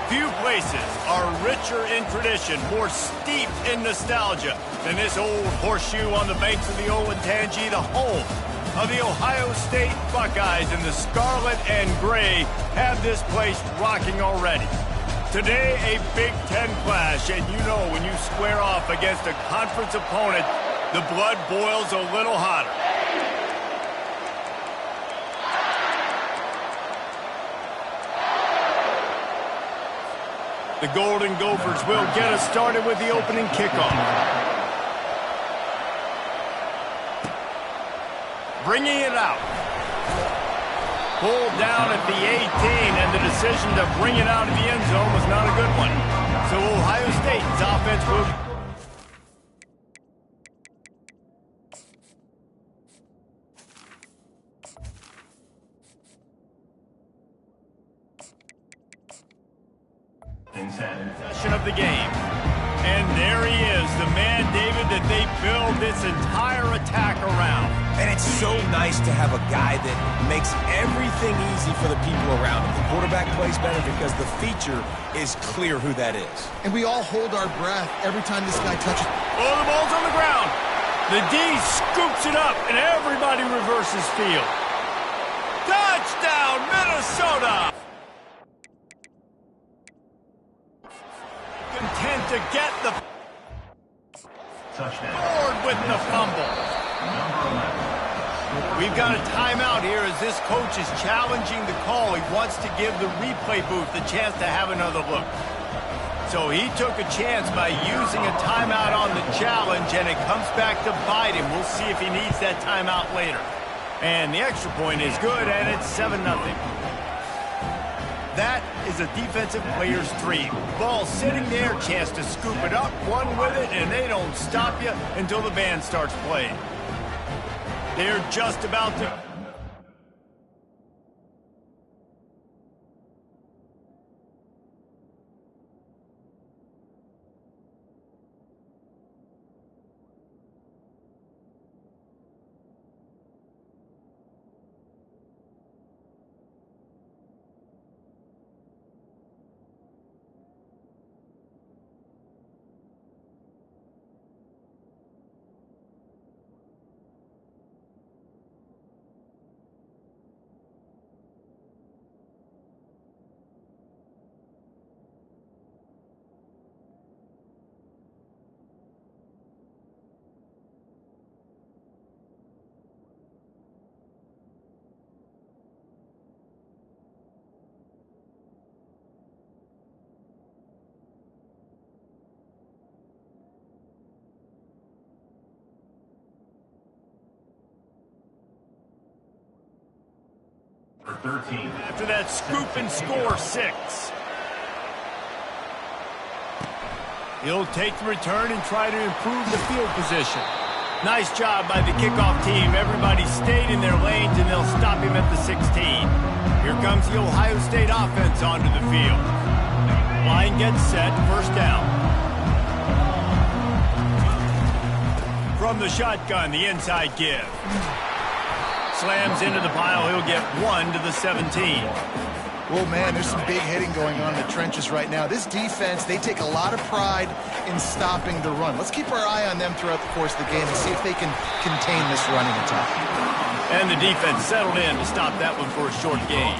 Few places are richer in tradition, more steeped in nostalgia than this old horseshoe on the banks of the Olentangy, the home of the Ohio State Buckeyes. And the scarlet and gray have this place rocking already. Today, a Big Ten clash, and you know when you square off against a conference opponent, the blood boils a little hotter. The Golden Gophers will get us started with the opening kickoff. Bringing it out. Pulled down at the 18, and the decision to bring it out of the end zone was not a good one. So Ohio State's offense will... Possession of the game. And there he is, the man, David, that they build this entire attack around. And it's so nice to have a guy that makes everything easy for the people around him. The quarterback plays better because the feature is clear who that is. And we all hold our breath every time this guy touches. Oh, the ball's on the ground. The D scoops it up, and everybody reverses field. Touchdown, Minnesota! Content to get the touchdown. Board with the fumble. We've got a timeout here as this coach is challenging the call. He wants to give the replay booth the chance to have another look. So he took a chance by using a timeout on the challenge, and it comes back to bite him. We'll see if he needs that timeout later. And the extra point is good, and it's 7-0. That is a defensive player's dream. Ball sitting there, chance to scoop it up, run with it, and they don't stop you until the band starts playing. They're just about to... For 13. After that scoop and score 6. He'll take the return and try to improve the field position. Nice job by the kickoff team. Everybody stayed in their lanes, and they'll stop him at the 16. Here comes the Ohio State offense onto the field. Line gets set, first down. From the shotgun, the inside give. Slams into the pile. He'll get 1 to the 17. Oh, man, there's some big hitting going on in the trenches right now. This defense, they take a lot of pride in stopping the run. Let's keep our eye on them throughout the course of the game and see if they can contain this running attack. And the defense settled in to stop that one for a short gain.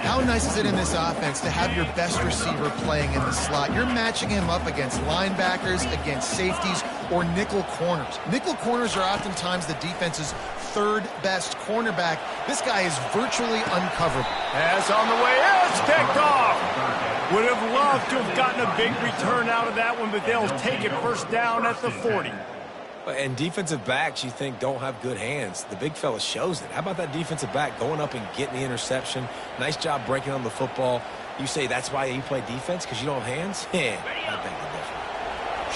How nice is it in this offense to have your best receiver playing in the slot? You're matching him up against linebackers, against safeties, or nickel corners. Nickel corners are oftentimes the defense's third best cornerback. This guy is virtually uncoverable. Pass on the way. It's picked off. Would have loved to have gotten a big return out of that one, but they'll take it first down at the 40. And defensive backs, you think, don't have good hands. The big fella shows it. How about that defensive back going up and getting the interception? Nice job breaking on the football. You say that's why you play defense, because you don't have hands? Yeah, I think the difference.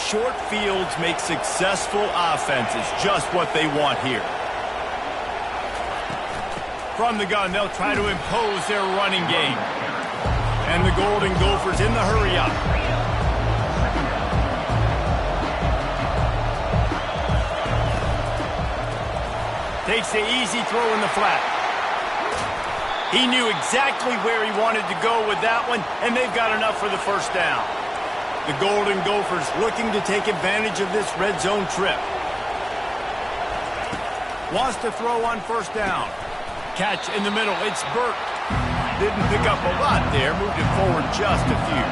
Short fields make successful offenses just what they want here. From the gun, they'll try to impose their running game. And the Golden Gophers in the hurry-up. Takes the easy throw in the flat. He knew exactly where he wanted to go with that one, and they've got enough for the first down. The Golden Gophers looking to take advantage of this red zone trip. Wants to throw on first down. Catch in the middle. It's Burt. Didn't pick up a lot there. Moved it forward just a few.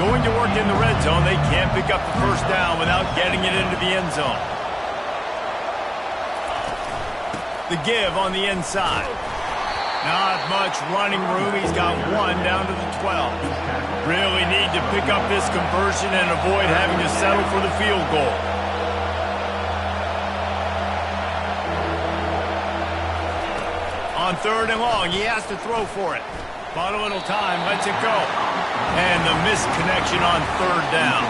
Going to work in the red zone. They can't pick up the first down without getting it into the end zone. The give on the inside. Not much running room. He's got one down to the 12. Really need to pick up this conversion and avoid having to settle for the field goal. On 3rd and long, he has to throw for it. Bought a little time, lets it go. And the misconnection on 3rd down.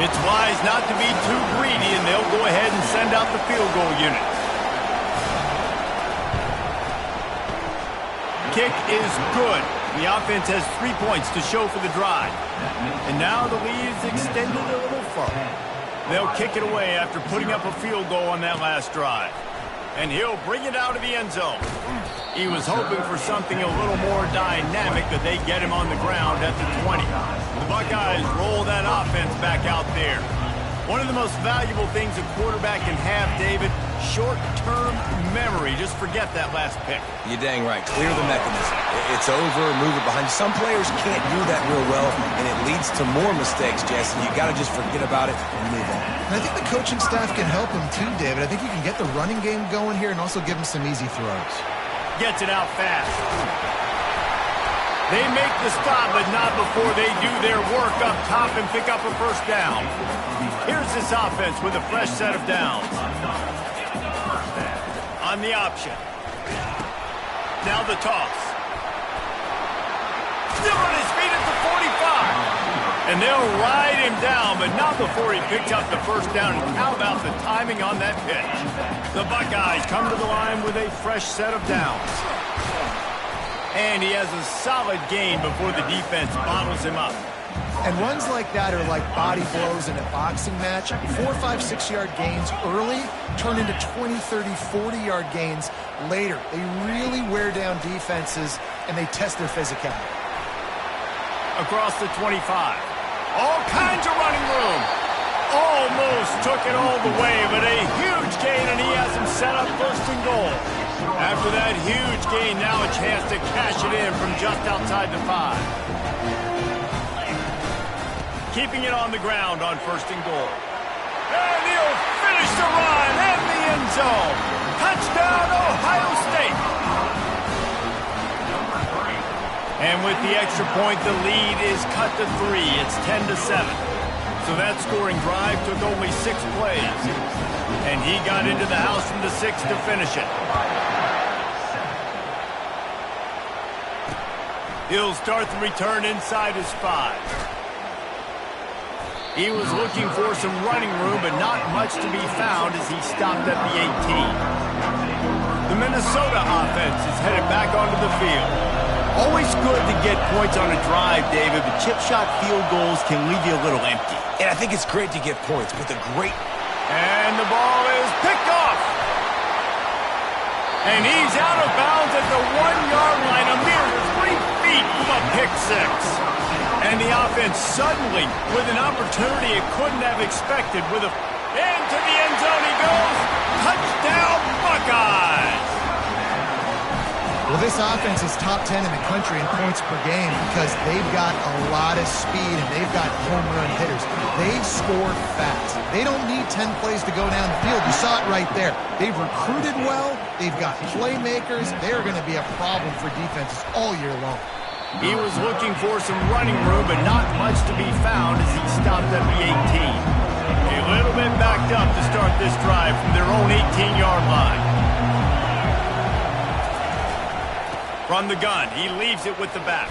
It's wise not to be too greedy, and they'll go ahead and send out the field goal unit. Kick is good. The offense has 3 points to show for the drive. And now the lead is extended a little further. They'll kick it away after putting up a field goal on that last drive. And he'll bring it out of the end zone. He was hoping for something a little more dynamic, but they get him on the ground at the 20. The Buckeyes roll that offense back out there. One of the most valuable things a quarterback can have, David, short-term memory. Just forget that last pick. You're dang right. Clear the mechanism. It's over, move it behind you. Some players can't do that real well, and it leads to more mistakes, Jesse. You got to just forget about it and move on. And I think the coaching staff can help him too, David. I think you can get the running game going here and also give him some easy throws. Gets it out fast. They make the stop, but not before they do their work up top and pick up a first down. Here's this offense with a fresh set of downs. On the option. Now the toss. Still on his feet at the 45. And they'll ride him down, but not before he picks up the first down. And how about the timing on that pitch? The Buckeyes come to the line with a fresh set of downs. And he has a solid gain before the defense bottles him up. And runs like that are like body blows in a boxing match. 4, 5, 6-yard gains early turn into 20, 30, 40-yard gains later. They really wear down defenses, and they test their physicality. Across the 25. All kinds of running room. Almost took it all the way, but a huge gain, and he has him set up 1st and goal. After that huge gain, now a chance to cash it in from just outside the 5. Keeping it on the ground on 1st and goal. And he'll finish the run in the end zone. Touchdown, Ohio State. And with the extra point, the lead is cut to 3. It's 10-7. So that scoring drive took only 6 plays. And he got into the house from the 6 to finish it. He'll start the return inside his 5. He was looking for some running room, but not much to be found as he stopped at the 18. The Minnesota offense is headed back onto the field. Always good to get points on a drive, David, but chip shot field goals can leave you a little empty. And I think it's great to get points, but the great... And the ball is picked off. And he's out of bounds at the 1-yard line, a mere 3 feet from a pick 6. And the offense suddenly, with an opportunity it couldn't have expected, with a... Into the end zone he goes. Touchdown, Buckeyes. Well, this offense is top 10 in the country in points per game because they've got a lot of speed and they've got home run hitters. They score fast. They don't need 10 plays to go down the field. You saw it right there. They've recruited well. They've got playmakers. They're going to be a problem for defenses all year long. He was looking for some running room, but not much to be found as he stopped at the 18. A little bit backed up to start this drive from their own 18-yard line. From the gun, he leaves it with the back.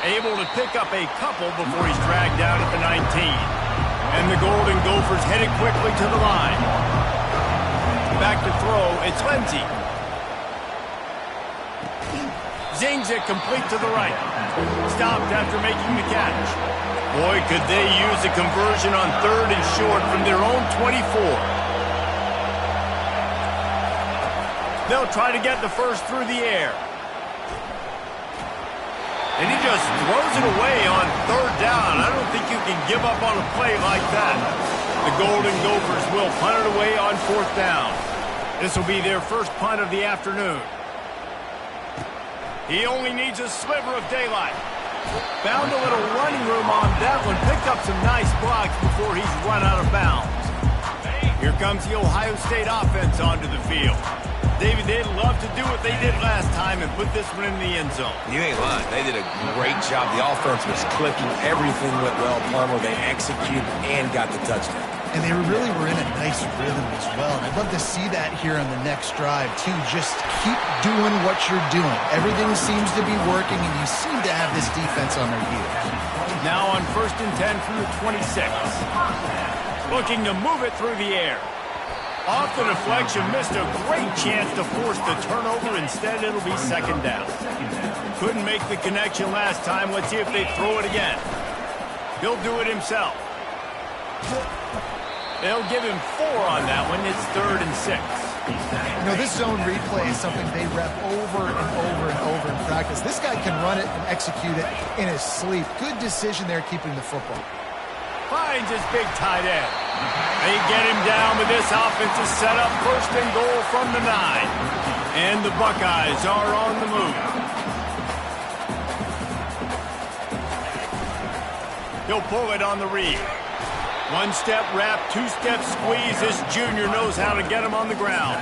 Able to pick up a couple before he's dragged down at the 19. And the Golden Gophers headed quickly to the line. Back to throw, it's Lindsey. Zings it complete to the right. Stopped after making the catch. Boy, could they use a conversion on 3rd and short from their own 24. They'll try to get the first through the air. And he just throws it away on third down. I don't think you can give up on a play like that. The Golden Gophers will punt it away on fourth down. This will be their first punt of the afternoon. He only needs a sliver of daylight. Found a little running room on that one. Picked up some nice blocks before he's run out of bounds. Here comes the Ohio State offense onto the field. David, they'd love to do what they did last time and put this one in the end zone. You ain't lying. They did a great job. The offense was clicking. Everything went well. Palmer, they executed and got the touchdown. And they really were in a nice rhythm as well. And I'd love to see that here on the next drive, too. Just keep doing what you're doing. Everything seems to be working, and you seem to have this defense on their heels. Now on 1st and 10 from the 26. Looking to move it through the air. Off the deflection, missed a great chance to force the turnover. Instead, it'll be second down. Couldn't make the connection last time. Let's see if they throw it again. He'll do it himself. They'll give him 4 on that one. It's 3rd and 6. You know, this zone replay is something they rep over and over and over in practice. This guy can run it and execute it in his sleep. Good decision there keeping the football. Finds his big tight end. They get him down, but this offense is set up 1st and goal from the 9. And the Buckeyes are on the move. He'll pull it on the read. 1-step wrap, 2-step squeeze. This junior knows how to get him on the ground.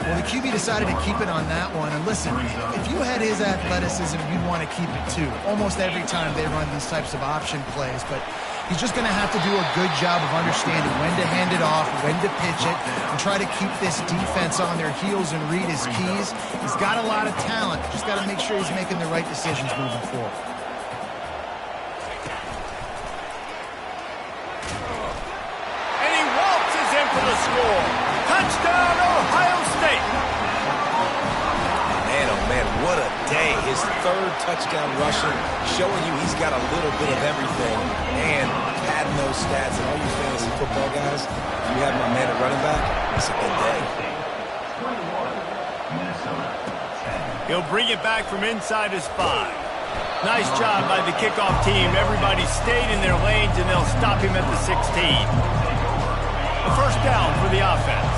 Well, the QB decided to keep it on that one. And listen, if you had his athleticism, you'd want to keep it too. Almost every time they run these types of option plays. But he's just going to have to do a good job of understanding when to hand it off, when to pitch it, and try to keep this defense on their heels and read his keys. He's got a lot of talent. Just got to make sure he's making the right decisions moving forward. For the score. Touchdown, Ohio State. Man, oh man, what a day. His 3rd touchdown rushing, showing you he's got a little bit of everything. And adding those stats, and all you fantasy football guys, you have my man at running back, it's a good day. He'll bring it back from inside his 5. Nice job by the kickoff team. Everybody stayed in their lanes, and they'll stop him at the 16. First down for the offense.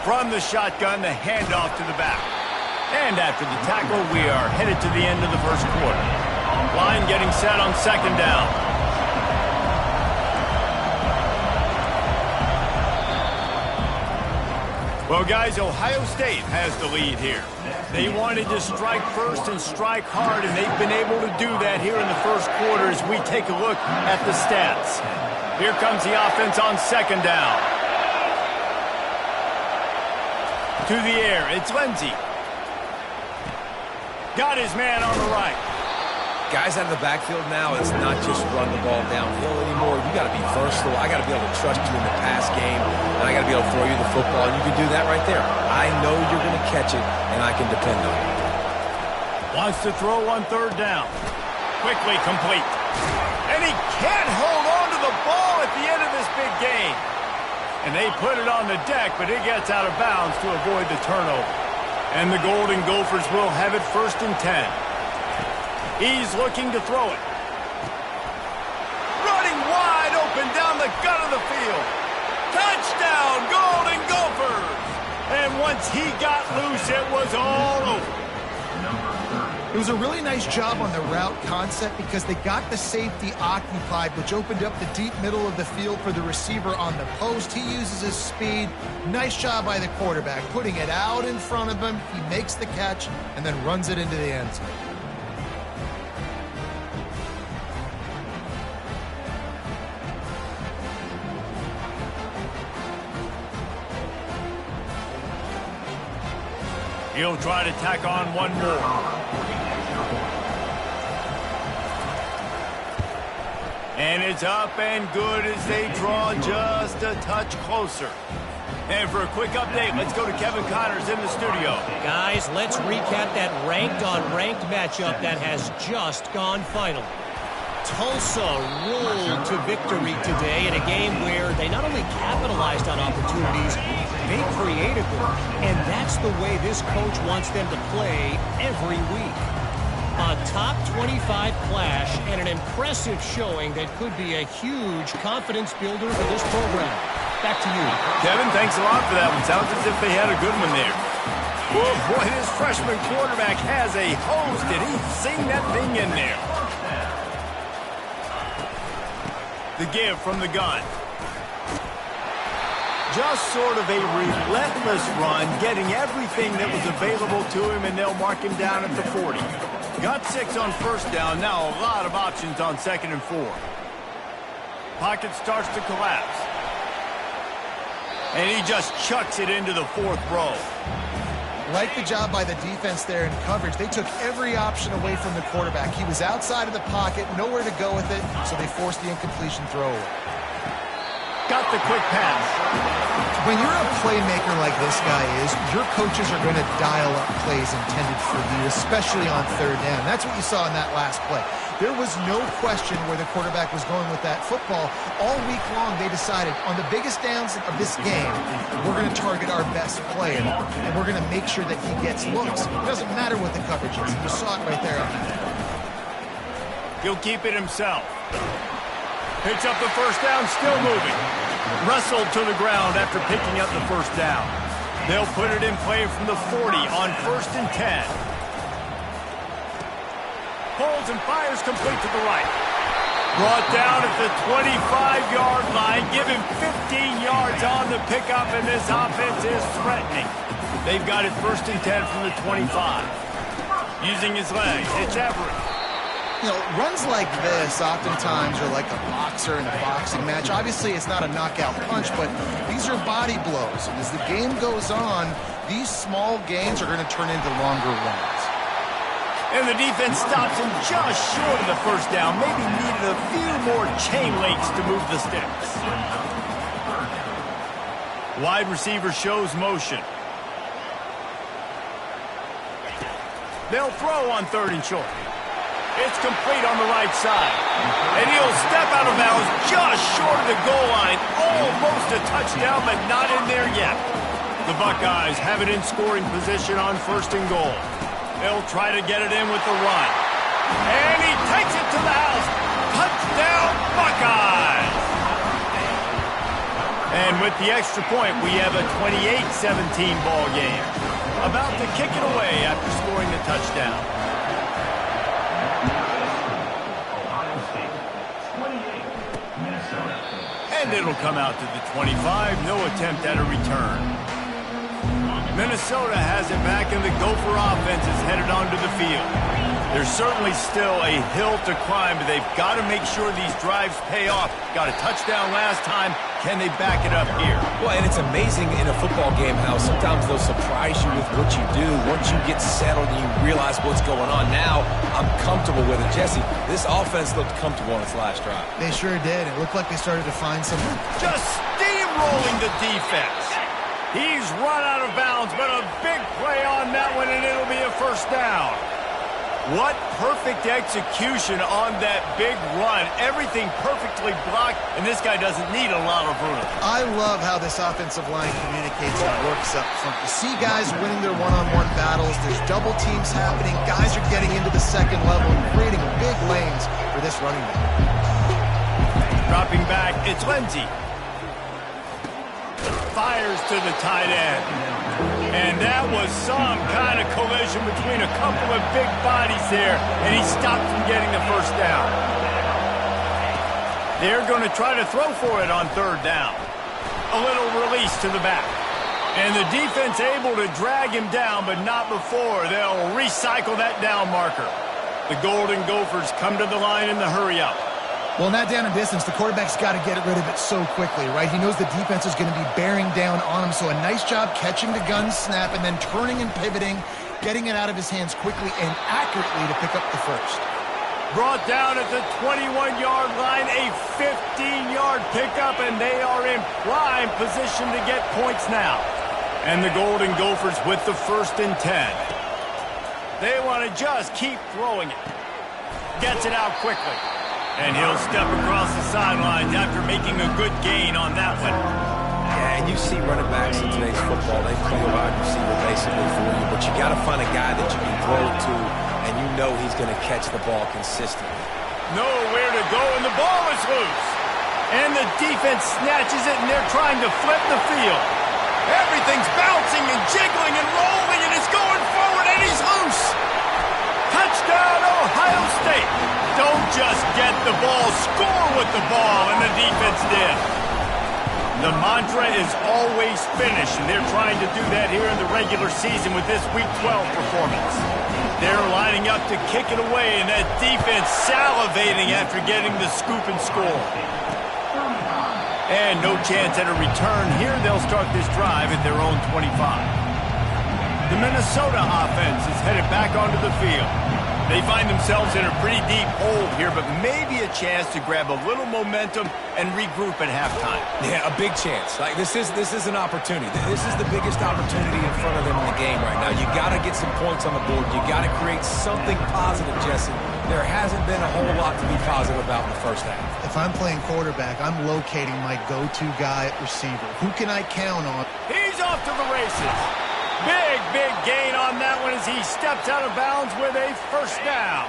From the shotgun, the handoff to the back. And after the tackle, we are headed to the end of the first quarter. Line getting set on 2nd down. Well, guys, Ohio State has the lead here. They wanted to strike first and strike hard, and they've been able to do that here in the first quarter as we take a look at the stats. Here comes the offense on 2nd down. To the air, it's Lindsey. Got his man on the right. Guys out of the backfield now, it's not just run the ball downhill anymore. You got to be versatile. I got to be able to trust you in the pass game, and I got to be able to throw you the football, and you can do that right there. I know you're going to catch it, and I can depend on it. Wants to throw on 3rd down. Quickly complete. And he can't hold on to the ball at the end of this big game. And they put it on the deck, but it gets out of bounds to avoid the turnover. And the Golden Gophers will have it 1st and 10. He's looking to throw it. Running wide open down the gut of the field. Touchdown, Golden Gophers! And once he got loose, it was all over. It was a really nice job on the route concept because they got the safety occupied, which opened up the deep middle of the field for the receiver on the post. He uses his speed. Nice job by the quarterback, putting it out in front of him. He makes the catch and then runs it into the end zone. He'll try to tack on one more. And it's up and good as they draw just a touch closer. And for a quick update, let's go to Kevin Connors in the studio. Guys, let's recap that ranked-on-ranked matchup that has just gone final. Tulsa rolled to victory today in a game where they not only capitalized on opportunities, they created them. And that's the way this coach wants them to play every week. A top 25 clash and an impressive showing that could be a huge confidence builder for this program. Back to you. Kevin, thanks a lot for that one. Sounds as if they had a good one there. Woo, boy, this freshman quarterback has a hose. Did he sing that thing in there? The give from the gun. Just sort of a relentless run, getting everything that was available to him, and they'll mark him down at the 40. Got 6 on first down. Now a lot of options on 2nd and 4. Pocket starts to collapse. And he just chucks it into the 4th row. Like the job by the defense there in coverage. They took every option away from the quarterback. He was outside of the pocket, nowhere to go with it, so they forced the incompletion throw away. Got the quick pass. When you're a playmaker like this guy is, your coaches are going to dial up plays intended for you, especially on 3rd down. That's what you saw in that last play. There was no question where the quarterback was going with that football. All week long, they decided on the biggest downs of this game, we're going to target our best player, and we're going to make sure that he gets looks. It doesn't matter what the coverage is. You saw it right there on that. He'll keep it himself. Picks up the first down, still moving. Wrestled to the ground after picking up the first down. They'll put it in play from the 40 on 1st and 10. Pulls and fires complete to the right. Brought down at the 25-yard line. Give him 15 yards on the pickup, and this offense is threatening. They've got it 1st and 10 from the 25. Using his legs, it's Everett. You know, runs like this oftentimes are like a boxer in a boxing match. Obviously, it's not a knockout punch, but these are body blows. And as the game goes on, these small gains are going to turn into longer runs. And the defense stops him just short of the first down. Maybe needed a few more chain links to move the sticks. Wide receiver shows motion. They'll throw on 3rd and short. It's complete on the right side. And he'll step out of bounds just short of the goal line. Almost a touchdown, but not in there yet. The Buckeyes have it in scoring position on 1st and goal. They'll try to get it in with the run. And he takes it to the house. Touchdown, Buckeyes! And with the extra point, we have a 28-17 ball game. About to kick it away after scoring the touchdown. And it'll come out to the 25. No attempt at a return. Minnesota has it back, and the Gopher offense is headed onto the field. There's certainly still a hill to climb, but they've got to make sure these drives pay off. Got a touchdown last time. Can they back it up here? Well, and it's amazing in a football game how sometimes they'll surprise you with what you do. Once you get settled and you realize what's going on, now I'm comfortable with it. Jesse, this offense looked comfortable on its last drive. They sure did. It looked like they started to find some... Just steamrolling the defense. He's run out of bounds, but a big play on that one, and it'll be a first down. What perfect execution on that big run. Everything perfectly blocked, and this guy doesn't need a lot of room. I love how this offensive line communicates and works up front. You see guys winning their one-on-one battles. There's double teams happening. Guys are getting into the second level and creating big lanes for this running back. Dropping back, it's Lindsey. Fires to the tight end. And that was some kind of collision between a couple of big bodies there, and he stopped from getting the first down. They're going to try to throw for it on 3rd down. A little release to the back. And the defense able to drag him down, but not before. They'll recycle that down marker. The Golden Gophers come to the line in the hurry-up. Well, in that down and distance, the quarterback's got to get rid of it so quickly, right? He knows the defense is going to be bearing down on him, so a nice job catching the gun snap and then turning and pivoting, getting it out of his hands quickly and accurately to pick up the first. Brought down at the 21-yard line, a 15-yard pickup, and they are in prime position to get points now. And the Golden Gophers with the 1st and 10. They want to just keep throwing it. Gets it out quickly. And he'll step across the sidelines after making a good gain on that one. Yeah, and you see running backs in today's football, they play a wide receiver basically for you, but you got to find a guy that you can throw to, and you know he's going to catch the ball consistently. Nowhere to go, and the ball is loose. And the defense snatches it, and they're trying to flip the field. Everything's bouncing and jiggling and rolling, and it's going forward, and he's loose. Touchdown, Ohio State. Don't just get the ball, score with the ball, and the defense did. The mantra is always finish, and they're trying to do that here in the regular season with this Week 12 performance. They're lining up to kick it away, and that defense salivating after getting the scoop and score. And no chance at a return here. They'll start this drive at their own 25. The Minnesota offense is headed back onto the field. They find themselves in a pretty deep hole here, but maybe a chance to grab a little momentum and regroup at halftime. Yeah, a big chance. Like this is an opportunity. This is the biggest opportunity in front of them in the game right now. You got to get some points on the board. You got to create something positive, Jesse. There hasn't been a whole lot to be positive about in the first half. If I'm playing quarterback, I'm locating my go-to guy at receiver. Who can I count on? He's off to the races. Big gain on that one as he steps out of bounds with a first down.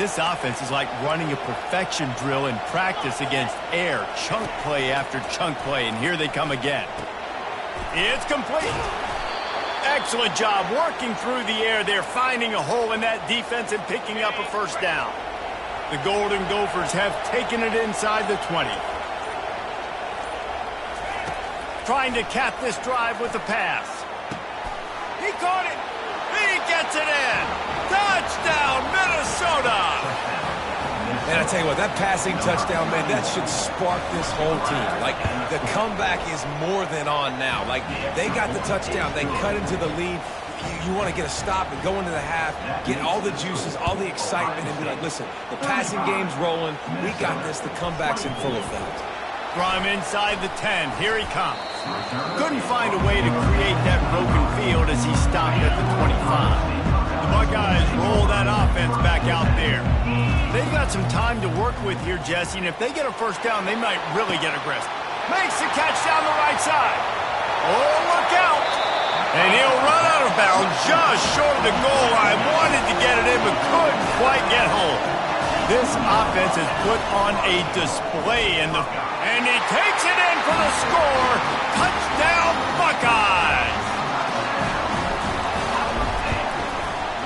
This offense is like running a perfection drill in practice against air. Chunk play after chunk play, and here they come again. It's complete. Excellent job working through the air there, finding a hole in that defense and picking up a first down. The Golden Gophers have taken it inside the 20. Trying to cap this drive with the pass. He caught it. He gets it in. Touchdown, Minnesota. And I tell you what, that passing touchdown, man, that should spark this whole team. Like, the comeback is more than on now. Like, they got the touchdown. They cut into the lead. You want to get a stop and go into the half, get all the juices, all the excitement, and be like, listen, the passing game's rolling. We got this. The comeback's in full effect. From inside the 10, here he comes. Couldn't find a way to create that broken field as he stopped at the 25. The Buckeyes roll that offense back out there. They've got some time to work with here, Jesse, and if they get a first down, they might really get aggressive. Makes the catch down the right side. Oh, look out. And he'll run out of bounds just short of the goal line. Wanted to get it in, but couldn't quite get home. This offense has put on a display in the... And he takes it in for the score. Touchdown, Buckeyes.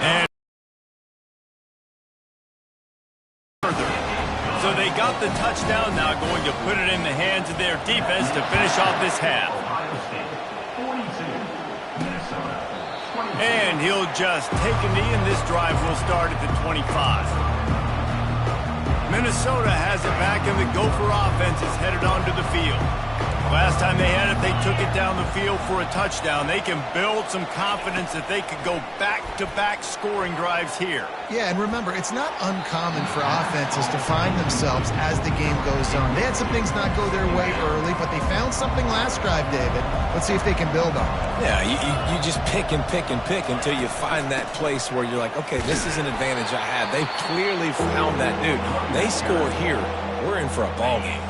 And further. So they got the touchdown, now going to put it in the hands of their defense to finish off this half. And he'll just take a knee, and this drive will start at the 25. Minnesota has it back, and the Gopher offense is headed onto the field. Last time they had it, they took it down the field for a touchdown. They can build some confidence that they could go back-to-back scoring drives here. Yeah, and remember, it's not uncommon for offenses to find themselves as the game goes on. They had some things not go their way early, but they found something last drive, David. Let's see if they can build on it. Yeah, you just pick and pick and pick until you find that place where you're like, okay, this is an advantage I have. They clearly found that dude. They score here. We're in for a ball game.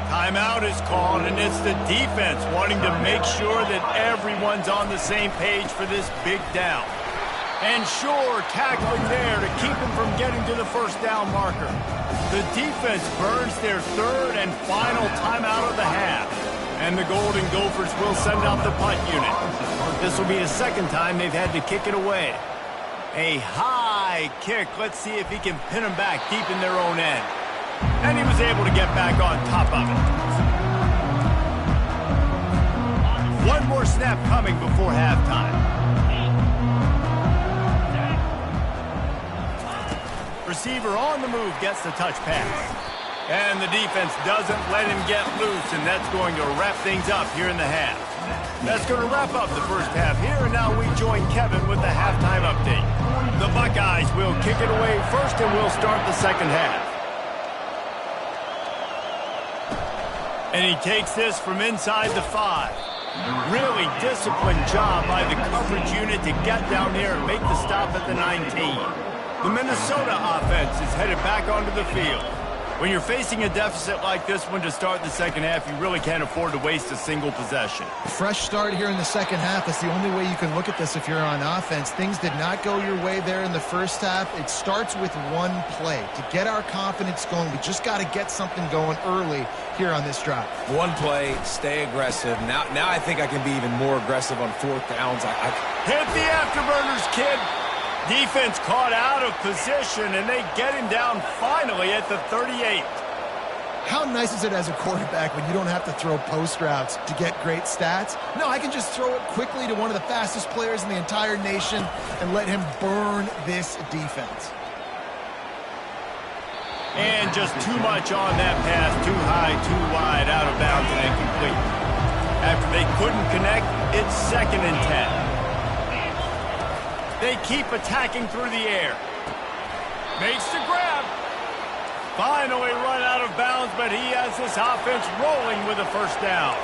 Timeout is called, and it's the defense wanting to make sure that everyone's on the same page for this big down. And sure, tackling there to keep him from getting to the first down marker. The defense burns their third and final timeout of the half. And the Golden Gophers will send out the punt unit. This will be the second time they've had to kick it away. A high kick. Let's see if he can pin them back deep in their own end. And he was able to get back on top of it. One more snap coming before halftime. Receiver on the move gets the touch pass. And the defense doesn't let him get loose, and that's going to wrap things up here in the half. That's going to wrap up the first half here, and now we join Kevin with the halftime update. The Buckeyes will kick it away first, and we'll start the second half. And he takes this from inside the 5. Really disciplined job by the coverage unit to get down there and make the stop at the 19. The Minnesota offense is headed back onto the field. When you're facing a deficit like this one to start the second half, you really can't afford to waste a single possession. Fresh start here in the second half. That's the only way you can look at this if you're on offense. Things did not go your way there in the first half. It starts with one play. To get our confidence going, we just got to get something going early here on this drive. One play, stay aggressive. Now I think I can be even more aggressive on fourth downs. Hit the afterburners, kid. Defense caught out of position, and they get him down finally at the 38. How nice is it as a quarterback when you don't have to throw post routes to get great stats? No, I can just throw it quickly to one of the fastest players in the entire nation and let him burn this defense. And just too much on that pass, too high, too wide, out of bounds, and incomplete. After they couldn't connect, it's 2nd and 10. They keep attacking through the air. Makes the grab. Finally run out of bounds, but he has this offense rolling with a first down.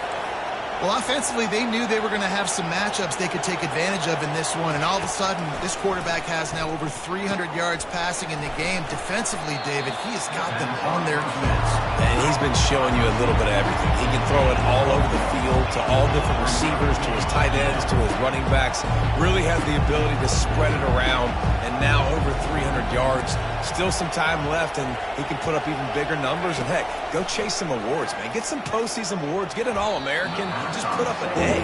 Well, offensively, they knew they were going to have some matchups they could take advantage of in this one, and all of a sudden, this quarterback has now over 300 yards passing in the game. Defensively, David, he has got them on their heels. And he's been showing you a little bit of everything. He can throw it all over the field to all different receivers, to his tight ends, to his running backs. Really has the ability to spread it around, and now over 300 yards. Still some time left, and he can put up even bigger numbers. And, heck, go chase some awards, man. Get some postseason awards. Get an All-American. Just put up a day.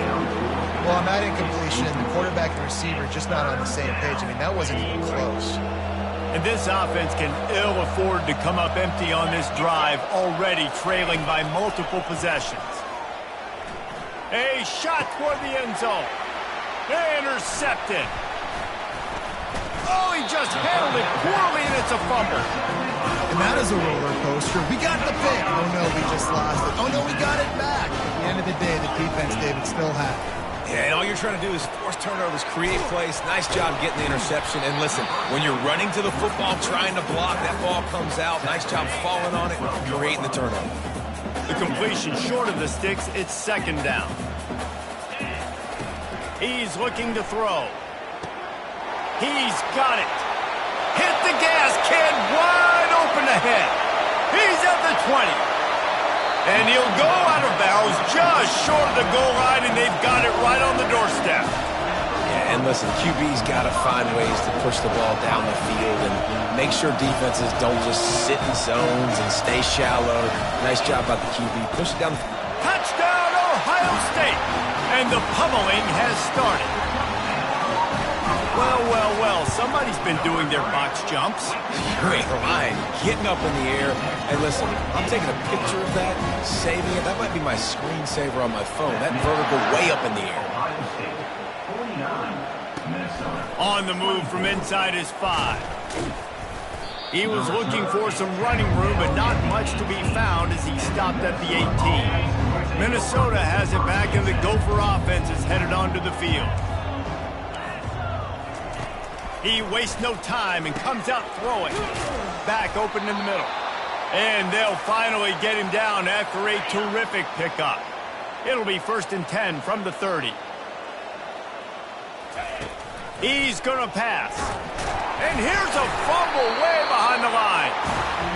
Well, on that incompletion, the quarterback and receiver just not on the same page. I mean, that wasn't even close. And this offense can ill afford to come up empty on this drive, already trailing by multiple possessions. A shot toward the end zone. Intercepted. Oh, he just handled it poorly, and it's a fumble. And that is a roller coaster. We got the pick. Oh, no, we just lost it. Oh, no, we got it back. At the end of the day, the defense, David, still had it. Yeah, and all you're trying to do is force turnovers, create plays. Nice job getting the interception. And listen, when you're running to the football, trying to block, that ball comes out. Nice job falling on it, creating the turnover. The completion short of the sticks. It's 2nd down. He's looking to throw. He's got it. Hit the gas, kid. Wide open ahead. He's at the 20. And he'll go out of bounds just short of the goal line, and they've got it right on the doorstep. Yeah, and listen, QB's got to find ways to push the ball down the field and make sure defenses don't just sit in zones and stay shallow. Nice job by the QB. Push it down. Touchdown, Ohio State. And the pummeling has started. Well, well, well, somebody's been doing their box jumps. You ain't lying. Getting up in the air. Hey, listen, I'm taking a picture of that, saving it. That might be my screensaver on my phone. That vertical way up in the air. On the move from inside his 5. He was looking for some running room, but not much to be found as he stopped at the 18. Minnesota has it back, and the Gopher offense is headed onto the field. He wastes no time and comes out throwing. Back open in the middle. And they'll finally get him down after a terrific pickup. It'll be 1st and 10 from the 30. He's going to pass. And here's a fumble way behind the line.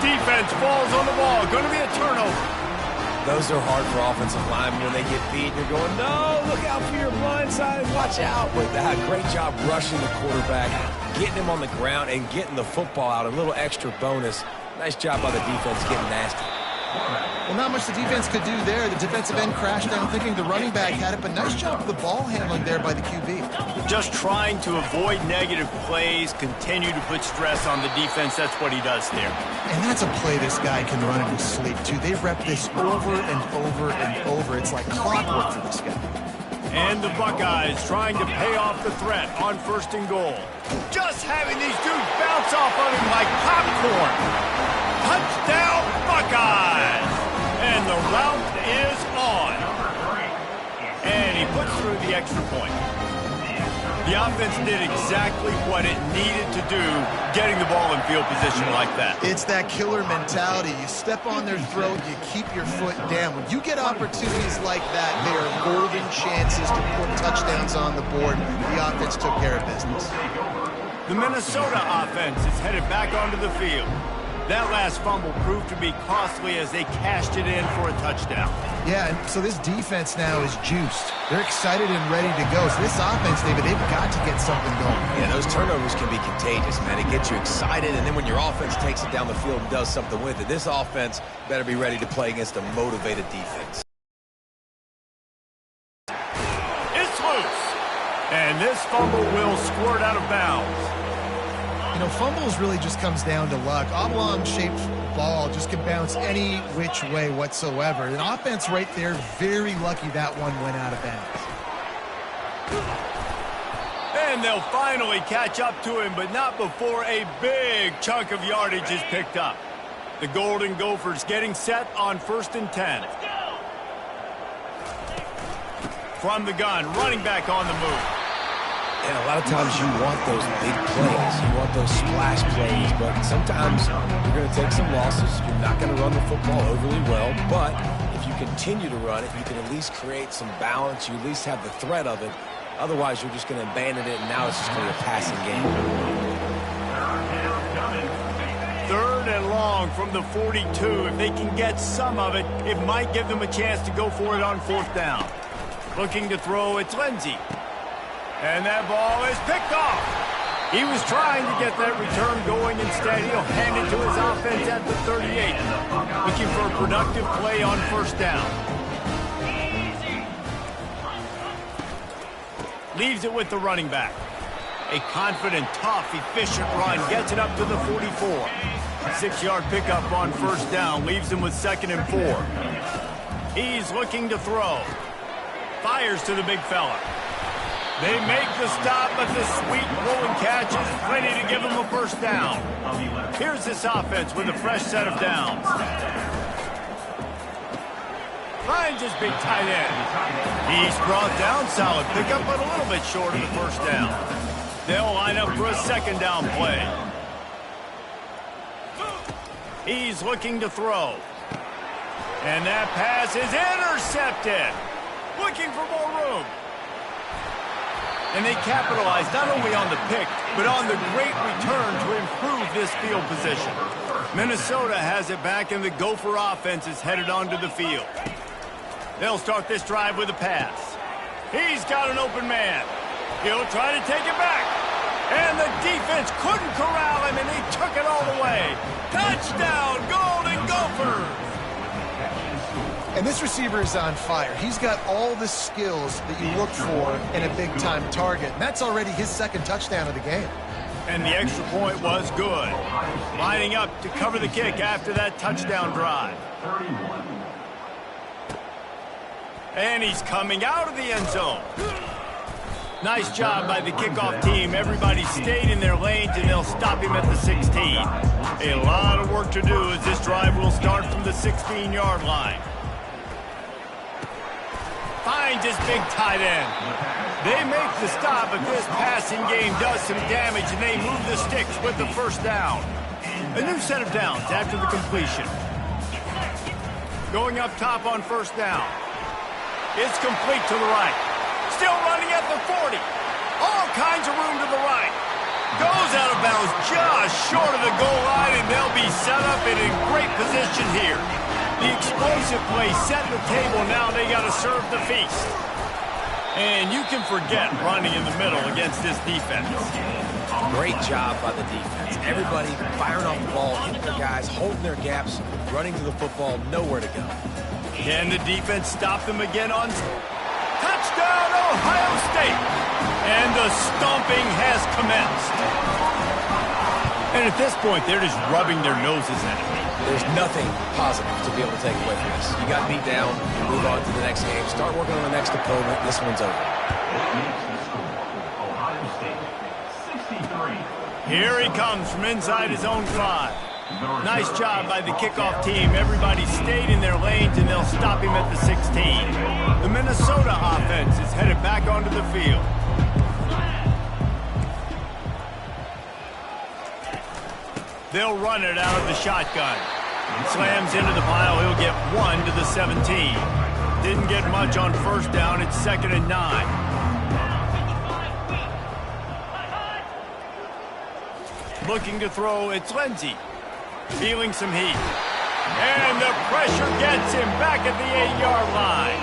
Defense falls on the ball. Going to be a turnover. Those are hard for offensive linemen when they get beat. You're going, no, look out for your blind side. Watch out. But great job rushing the quarterback, getting him on the ground, and getting the football out. A little extra bonus. Nice job by the defense getting nasty. Well, not much the defense could do there. The defensive end crashed down thinking the running back had it, but nice job of the ball handling there by the QB. Just trying to avoid negative plays, continue to put stress on the defense. That's what he does there. And that's a play this guy can run in his sleep, too. They rep this over and over and over. It's like clockwork for this guy. And the Buckeyes trying to pay off the threat on 1st and goal. Just having these dudes bounce off of him like popcorn. Touchdown, Buckeyes! And the route is on. And he puts through the extra point. The offense did exactly what it needed to do, getting the ball in field position like that. It's that killer mentality. You step on their throat, you keep your foot down. When you get opportunities like that, they are golden chances to put touchdowns on the board. The offense took care of business. The Minnesota offense is headed back onto the field. That last fumble proved to be costly as they cashed it in for a touchdown. Yeah, and so this defense now is juiced. They're excited and ready to go. So this offense, David, they've got to get something going. Yeah, those turnovers can be contagious, man. It gets you excited, and then when your offense takes it down the field and does something with it, this offense better be ready to play against a motivated defense. It's loose. And this fumble will squirt out of bounds. You know, fumbles really just comes down to luck. Oblong-shaped ball just can bounce any which way whatsoever. An offense right there, very lucky that one went out of bounds. And they'll finally catch up to him, but not before a big chunk of yardage is picked up. The Golden Gophers getting set on 1st and 10. From the gun, running back on the move. And a lot of times you want those big plays. You want those splash plays. But sometimes you're going to take some losses. You're not going to run the football overly well. But if you continue to run it, you can at least create some balance. You at least have the threat of it. Otherwise, you're just going to abandon it, and now it's just going to be a passing game. 3rd and long from the 42. If they can get some of it, it might give them a chance to go for it on 4th down. Looking to throw, it's Lindsey. And that ball is picked off. He was trying to get that return going. Instead, he'll hand it to his offense at the 38. Looking for a productive play on 1st down. Leaves it with the running back. A confident, tough, efficient run. Gets it up to the 44. 6-yard pickup on 1st down. Leaves him with 2nd and 4. He's looking to throw. Fires to the big fella. They make the stop, but the sweet rolling catch is ready to give them a 1st down. Here's this offense with a fresh set of downs. Finds his big tight end. He's brought down, solid pickup, but a little bit short of the 1st down. They'll line up for a 2nd down play. He's looking to throw. And that pass is intercepted. Looking for more room. And they capitalize not only on the pick, but on the great return to improve this field position. Minnesota has it back, and the Gopher offense is headed onto the field. They'll start this drive with a pass. He's got an open man. He'll try to take it back. And the defense couldn't corral him, and he took it all the way. Touchdown, Golden Gophers! And this receiver is on fire. He's got all the skills that you look for in a big-time target. And that's already his 2nd touchdown of the game. And the extra point was good. Lining up to cover the kick after that touchdown drive. And he's coming out of the end zone. Nice job by the kickoff team. Everybody stayed in their lanes, and they'll stop him at the 16. A lot of work to do as this drive will start from the 16-yard line. Finds his big tight end. They make the stop, but this passing game does some damage, and they move the sticks with the 1st down. A new set of downs after the completion. Going up top on 1st down. It's complete to the right. Still running at the 40. All kinds of room to the right. Goes out of bounds just short of the goal line, and they'll be set up and in great position here. The explosive play set the table. Now they got to serve the feast. And you can forget running in the middle against this defense. Great job by the defense. Everybody firing off the ball, hitting their guys, holding their gaps, running to the football, nowhere to go. Can the defense stop them again on touchdown, Ohio State? And the stomping has commenced. And at this point, they're just rubbing their noses in it. There's nothing positive to be able to take away from this. You got beat down, move on to the next game, start working on the next opponent. This one's over. Here he comes from inside his own 5. Nice job by the kickoff team. Everybody stayed in their lanes, and they'll stop him at the 16. The Minnesota offense is headed back onto the field. They'll run it out of the shotgun. Slams into the pile. He'll get 1 to the 17. Didn't get much on 1st down. It's 2nd and 9. Looking to throw, it's Lindsey. feeling some heat. And the pressure gets him back at the 8-yard line.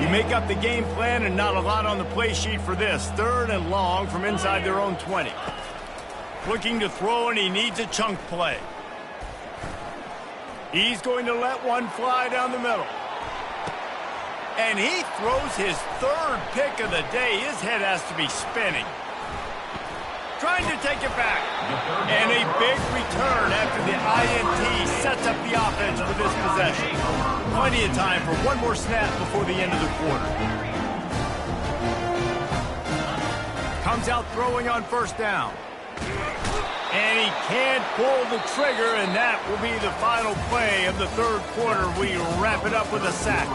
You make up the game plan and not a lot on the play sheet for this. 3rd and long from inside their own 20. Looking to throw, and he needs a chunk play. He's going to let one fly down the middle. And he throws his 3rd pick of the day. His head has to be spinning. Trying to take it back. And a big return after the INT sets up the offense for this possession. Plenty of time for one more snap before the end of the quarter. Comes out throwing on 1st down. And he can't pull the trigger, and that will be the final play of the 3rd quarter. We wrap it up with a sack.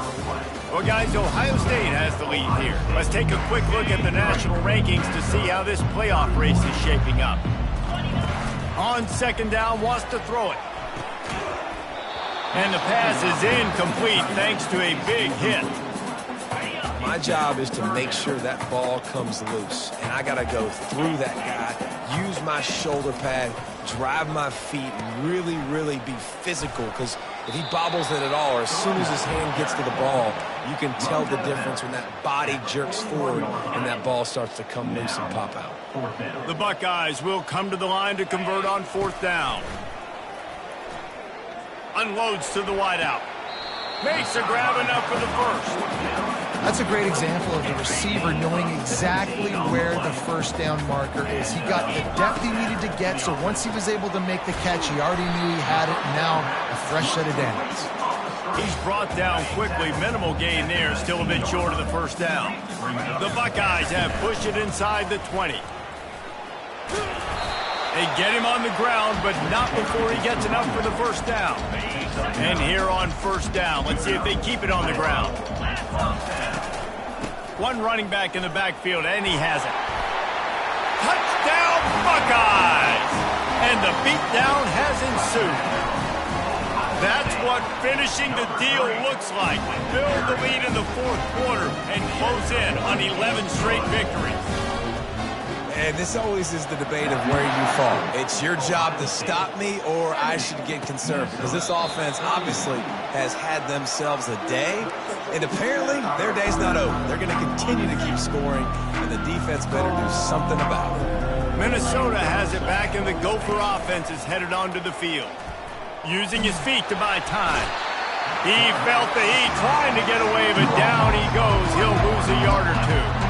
Well, guys, Ohio State has the lead here. Let's take a quick look at the national rankings to see how this playoff race is shaping up. On 2nd down, wants to throw it. And the pass is incomplete thanks to a big hit. My job is to make sure that ball comes loose, and I got to go through that guy, use my shoulder pad, drive my feet, and really, really be physical, because if he bobbles it at all, or as soon as his hand gets to the ball, you can tell the difference when that body jerks forward and that ball starts to come loose and pop out. The Buckeyes will come to the line to convert on 4th down. Unloads to the wideout. Makes a grab enough for the 1st. That's a great example of the receiver knowing exactly where the 1st down marker is. He got the depth he needed to get, so once he was able to make the catch, he already knew he had it, and now a fresh set of downs. He's brought down quickly. Minimal gain there, still a bit short of the 1st down. The Buckeyes have pushed it inside the 20. They get him on the ground, but not before he gets enough for the 1st down. And here on 1st down, let's see if they keep it on the ground. One running back in the backfield, and he has it. Touchdown, Buckeyes! And the beatdown has ensued. That's what finishing the deal looks like. Build the lead in the 4th quarter and close in on 11 straight victories. And this always is the debate of where you fall. It's your job to stop me, or I should get concerned, because this offense obviously has had themselves a day, and apparently their day's not over. They're going to continue to keep scoring, and the defense better do something about it. Minnesota has it back, and the Gopher offense is headed onto the field. Using his feet to buy time. He felt the heat, trying to get away, but down he goes. He'll lose a yard or 2.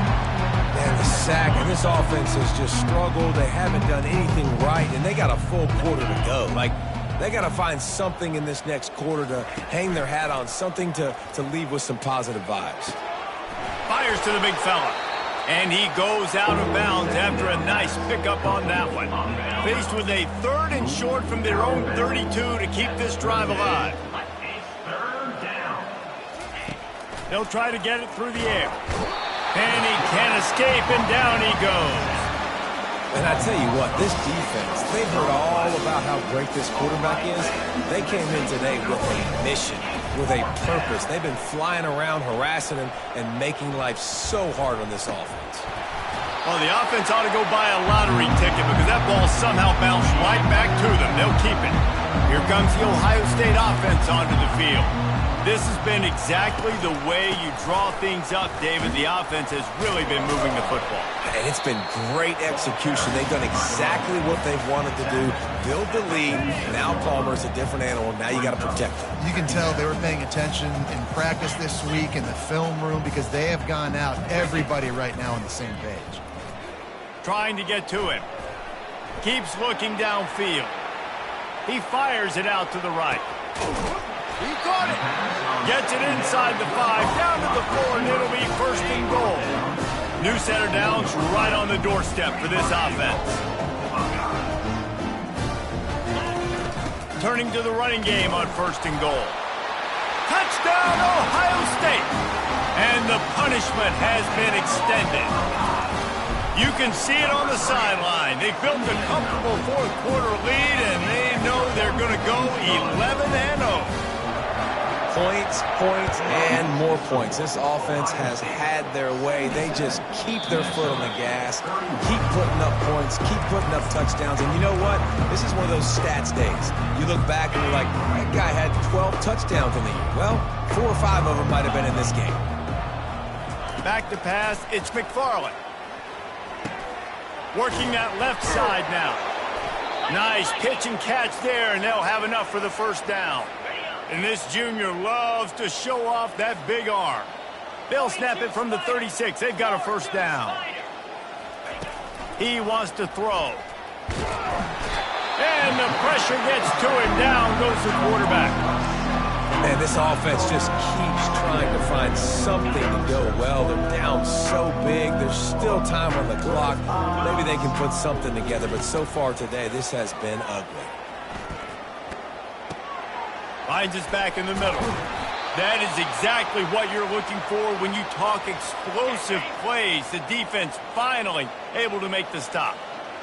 And the sack, and this offense has just struggled. They haven't done anything right, and they got a full quarter to go. Like, they got to find something in this next quarter to hang their hat on, something to leave with some positive vibes. Fires to the big fella, and he goes out of bounds after a nice pickup on that one. Faced with a 3rd and short from their own 32 to keep this drive alive. They'll try to get it through the air. And he can't escape, and down he goes. And I tell you what, this defense, they've heard all about how great this quarterback is. They came in today with a mission, with a purpose. They've been flying around, harassing him, and making life so hard on this offense. Well, the offense ought to go buy a lottery ticket, because that ball somehow bounced right back to them. They'll keep it. Here comes the Ohio State offense onto the field. This has been exactly the way you draw things up, David. The offense has really been moving the football. And it's been great execution. They've done exactly what they've wanted to do. Build the lead. Now Palmer's a different animal. Now you got to protect him. You can tell they were paying attention in practice this week in the film room, because they have gone out, everybody right now on the same page. Trying to get to him. Keeps looking downfield. He fires it out to the right. He caught it. Gets it inside the 5, down to the 4, and it'll be 1st and goal. New set of downs right on the doorstep for this offense. Turning to the running game on 1st and goal. Touchdown, Ohio State. And the punishment has been extended. You can see it on the sideline. They built a comfortable 4th quarter lead, and they know they're going to go 11-0. Points, points, and more points. This offense has had their way. They just keep their foot on the gas, keep putting up points, keep putting up touchdowns. And you know what? This is one of those stats days. You look back and you're like, that guy had 12 touchdowns in the year. Well, 4 or 5 of them might have been in this game. Back to pass, it's McFarland. Working that left side now. Nice pitch and catch there, and they'll have enough for the first down. And this junior loves to show off that big arm. They'll snap it from the 36. They've got a first down. He wants to throw. And the pressure gets to him. Down goes the quarterback. And this offense just keeps trying to find something to go well. They're down so big. There's still time on the clock. Maybe they can put something together, but so far today, this has been ugly. Finds us back in the middle. That is exactly what you're looking for when you talk explosive plays. The defense finally able to make the stop.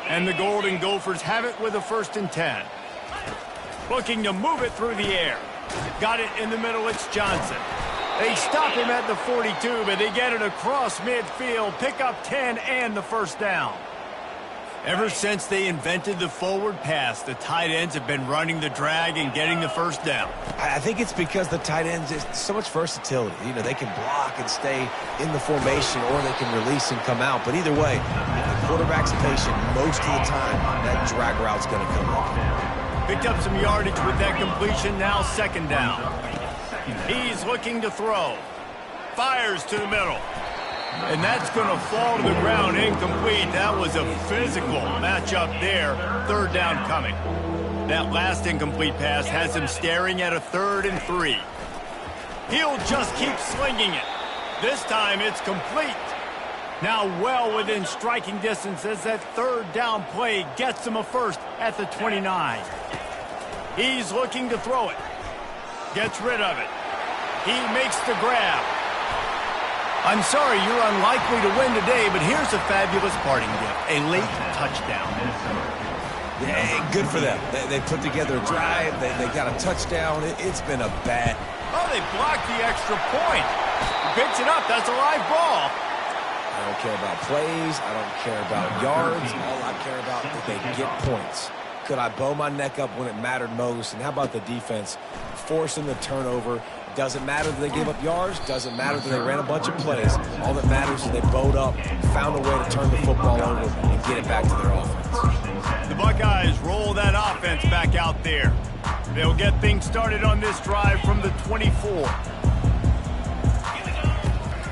And the Golden Gophers have it with a 1st and 10. Looking to move it through the air. Got it in the middle, it's Johnson. They stop him at the 42, but they get it across midfield. Pick up 10 and the first down. Ever since they invented the forward pass, the tight ends have been running the drag and getting the first down. I think it's because the tight ends is so much versatility. You know, they can block and stay in the formation, or they can release and come out. But either way, if the quarterback's patient most of the time, that drag route's going to come up. Picked up some yardage with that completion, now 2nd down. He's looking to throw. Fires to the middle. And that's going to fall to the ground incomplete. That was a physical matchup there. 3rd down coming. That last incomplete pass has him staring at a 3rd and 3. He'll just keep slinging it. This time it's complete. Now well within striking distance as that 3rd down play gets him a first at the 29. He's looking to throw it. Gets rid of it. He makes the grab. I'm sorry you're unlikely to win today, but here's a fabulous parting gift. A late touchdown. Yeah, good for them. They put together a drive. They got a touchdown. It's been a bad... Oh, they blocked the extra point. He picks it up. That's a live ball. I don't care about plays. I don't care about yards. All I care about is they get points. Could I bow my neck up when it mattered most? And how about the defense forcing the turnover? Doesn't matter that they gave up yards. Doesn't matter that they ran a bunch of plays. All that matters is they bowed up, found a way to turn the football over, and get it back to their offense. The Buckeyes roll that offense back out there. They'll get things started on this drive from the 24.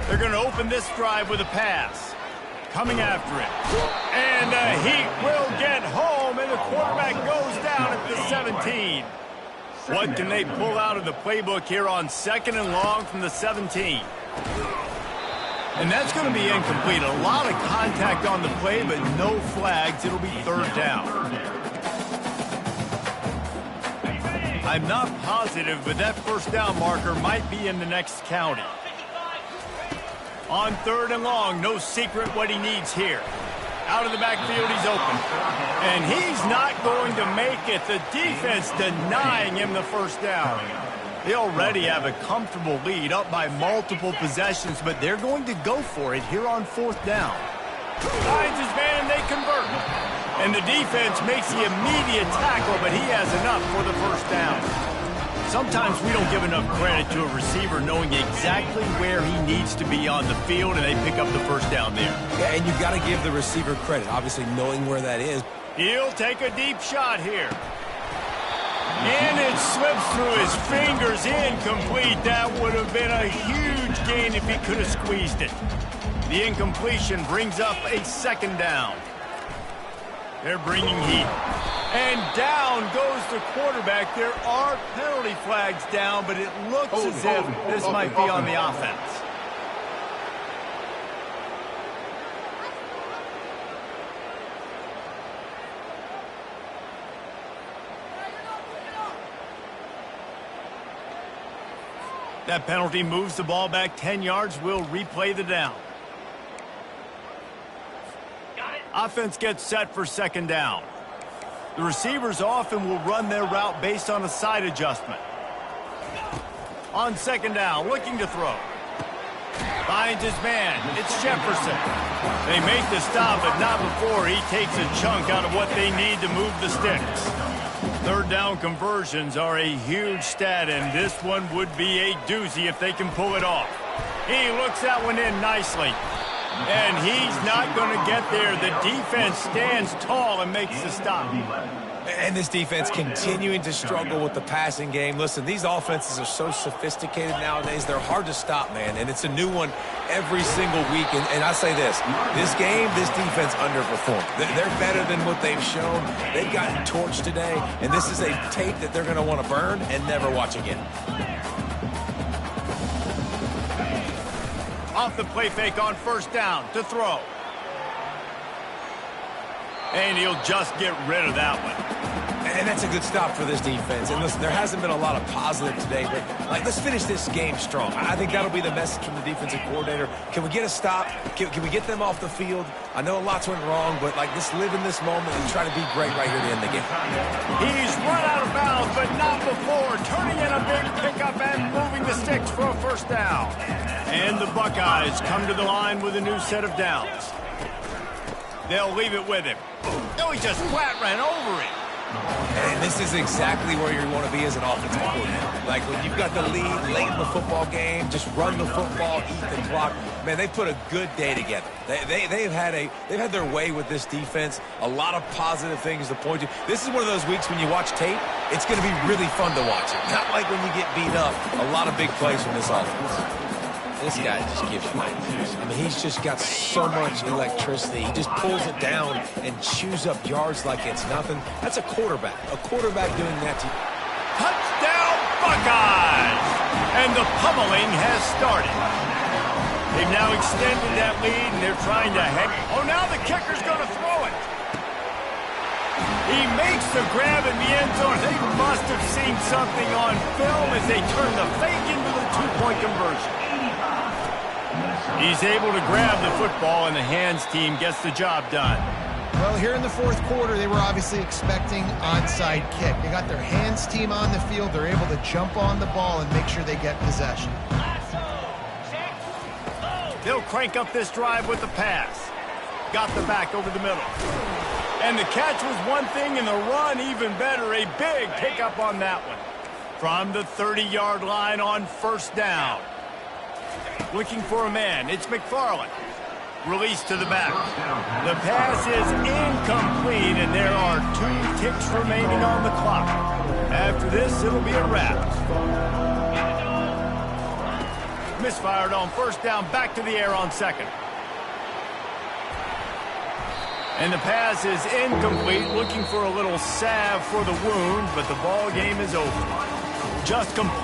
They're going to open this drive with a pass. Coming after it. And the Heat will get home, and the quarterback goes down at the 17. What can they pull out of the playbook here on 2nd and long from the 17? And that's going to be incomplete. A lot of contact on the play, but no flags. It'll be 3rd down. I'm not positive, but that 1st down marker might be in the next county. On 3rd and long, no secret what he needs here. Out of the backfield, he's open. And he's not going to make it. The defense denying him the 1st down. They already have a comfortable lead, up by multiple possessions, but they're going to go for it here on 4th down. Finds his man, they convert. And the defense makes the immediate tackle, but he has enough for the 1st down. Sometimes we don't give enough credit to a receiver knowing exactly where he needs to be on the field, and they pick up the 1st down there. Yeah, and you've got to give the receiver credit, obviously knowing where that is. He'll take a deep shot here. And it slips through his fingers, incomplete. That would have been a huge gain if he could have squeezed it. The incompletion brings up a 2nd down. They're bringing heat. And down goes the quarterback. There are penalty flags down, but it looks as if this might be on the offense. That penalty moves the ball back 10 yards. We'll replay the down. Offense gets set for 2nd down. The receivers often will run their route based on a side adjustment. On second down, looking to throw. Finds his man. It's Jefferson. They make the stop, but not before he takes a chunk out of what they need to move the sticks. Third down conversions are a huge stat, and this one would be a doozy if they can pull it off. He looks that one in nicely. And he's not going to get there. The defense stands tall and makes the stop. And this defense continuing to struggle with the passing game. Listen, these offenses are so sophisticated nowadays. They're hard to stop, man. And it's a new one every single week. And I say this game, this defense underperformed. They're better than what they've shown. They've gotten torched today. And this is a tape that they're going to want to burn and never watch again. Off the play fake on first down to throw. And he'll just get rid of that one. And that's a good stop for this defense. And listen, there hasn't been a lot of positive today, but let's finish this game strong. I think that'll be the message from the defensive coordinator. Can we get a stop? Can we get them off the field? I know lots went wrong, but let's live in this moment and try to be great right here to end the game. He's run out of bounds, but not before. Turning in a big pickup and moving the sticks for a first down. And the Buckeyes come to the line with a new set of downs. They'll leave it with him. No, he just flat ran over it. And this is exactly where you want to be as an offensive coordinator. Like when you've got the lead late in the football game, just run the football, eat the clock. Man, they put a good day together. They've had their way with this defense. A lot of positive things to point to. This is one of those weeks when you watch tape, it's going to be really fun to watch it. Not like when you get beat up. A lot of big plays from this offense. This guy just gives you nightmares. I mean, he's just got so much electricity. He just pulls it down and chews up yards like it's nothing. That's a quarterback. A quarterback doing that to you. Touchdown, Buckeyes! And the pummeling has started. They've now extended that lead, and they're trying to hang. Oh, now the kicker's going to throw it. He makes the grab in the end zone. They must have seen something on film as they turn the fake into the two-point conversion. He's able to grab the football, and the hands team gets the job done. Well, here in the fourth quarter, they were obviously expecting onside kick. They got their hands team on the field. They're able to jump on the ball and make sure they get possession. They'll crank up this drive with the pass. Got the back over the middle. And the catch was one thing, and the run even better. A big pickup on that one. From the 30-yard line on first down. Looking for a man. It's McFarland. Release to the back. The pass is incomplete, and there are 2 ticks remaining on the clock. After this, it'll be a wrap. Misfired on first down, back to the air on second. And the pass is incomplete, looking for a little salve for the wound, but the ball game is over. Just complete.